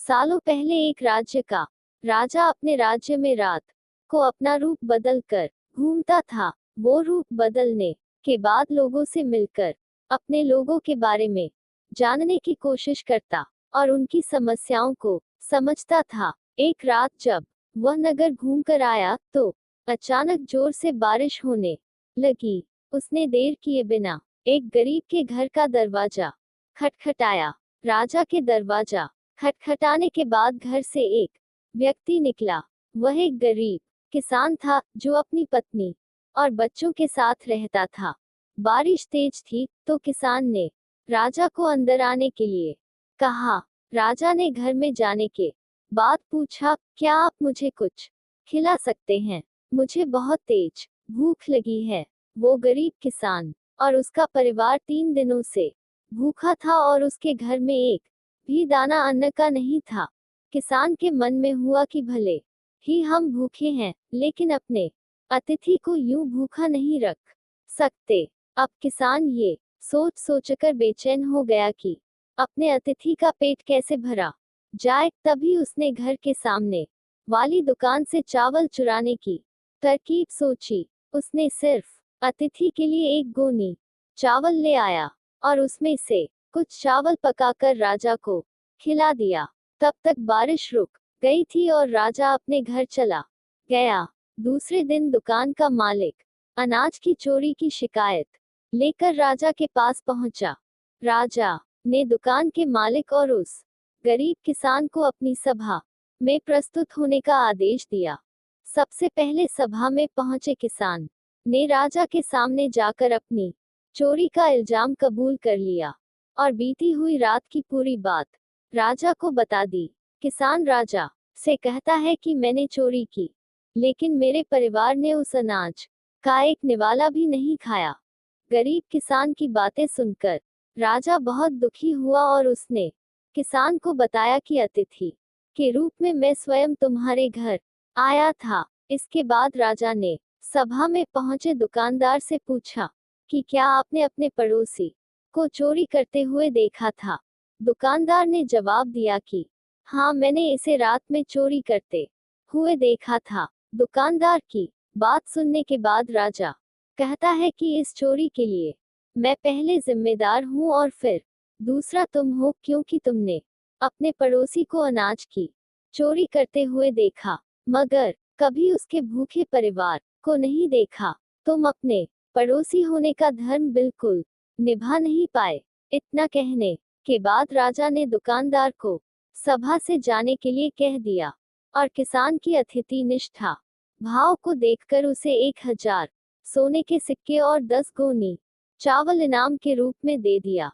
सालों पहले एक राज्य का राजा अपने राज्य में रात को अपना रूप बदल कर घूमता था। वो रूप बदलने के बाद लोगों से मिलकर अपने लोगों के बारे में जानने की कोशिश करता और उनकी समस्याओं को समझता था। एक रात जब वह नगर घूमकर आया तो अचानक जोर से बारिश होने लगी। उसने देर किए बिना एक गरीब के घर का दरवाजा खटखटाया। राजा के दरवाजा खटखटाने के बाद घर से एक व्यक्ति निकला। वह एक गरीब किसान था जो अपनी पत्नी और बच्चों के साथ रहता था। बारिश तेज थी तो किसान ने राजा को अंदर आने के लिए कहा। राजा ने घर में जाने के बाद पूछा, क्या आप मुझे कुछ खिला सकते हैं? मुझे बहुत तेज भूख लगी है। वो गरीब किसान और उसका परिवार 3 दिनों से भूखा था और उसके घर में एक भी दाना अन्न का नहीं था। किसान के मन में हुआ कि भले ही हम भूखे हैं, लेकिन अपने अतिथि को यूं भूखा नहीं रख सकते। अब किसान ये सोच सोचकर बेचैन हो गया कि अपने अतिथि का पेट कैसे भरा जाए। तभी उसने घर के सामने वाली दुकान से चावल चुराने की तरकीब सोची। उसने सिर्फ अतिथि के लिए एक गोनी चावल ले आया और उसमें से कुछ चावल पकाकर राजा को खिला दिया। तब तक बारिश रुक गई थी और राजा अपने घर चला गया। दूसरे दिन दुकान का मालिक अनाज की चोरी की शिकायत लेकर राजा के पास पहुंचा। राजा ने दुकान के मालिक और उस गरीब किसान को अपनी सभा में प्रस्तुत होने का आदेश दिया। सबसे पहले सभा में पहुंचे किसान ने राजा के सामने जाकर अपनी चोरी का इल्जाम कबूल कर लिया और बीती हुई रात की पूरी बात राजा को बता दी। किसान राजा से कहता है कि मैंने चोरी की, लेकिन मेरे परिवार ने उस अनाज का एक निवाला भी नहीं खाया। गरीब किसान की बातें सुनकर राजा बहुत दुखी हुआ और उसने किसान को बताया कि अतिथि के रूप में मैं स्वयं तुम्हारे घर आया था। इसके बाद राजा ने सभा में पहुंचे दुकानदार से पूछा कि क्या आपने अपने पड़ोसी को चोरी करते हुए देखा था? दुकानदार ने जवाब दिया कि हाँ, मैंने इसे रात में चोरी करते हुए देखा था। दुकानदार की बात सुनने के बाद राजा कहता है कि इस चोरी के लिए मैं पहले जिम्मेदार हूँ और फिर दूसरा तुम हो, क्योंकि तुमने अपने पड़ोसी को अनाज की चोरी करते हुए देखा, मगर कभी उसके भूखे परिवार को नहीं देखा। तुम अपने पड़ोसी होने का धर्म बिल्कुल निभा नहीं पाए। इतना कहने के बाद राजा ने दुकानदार को सभा से जाने के लिए कह दिया और किसान की अतिथि निष्ठा भाव को देखकर उसे 1000 सोने के सिक्के और 10 गोनी चावल इनाम के रूप में दे दिया।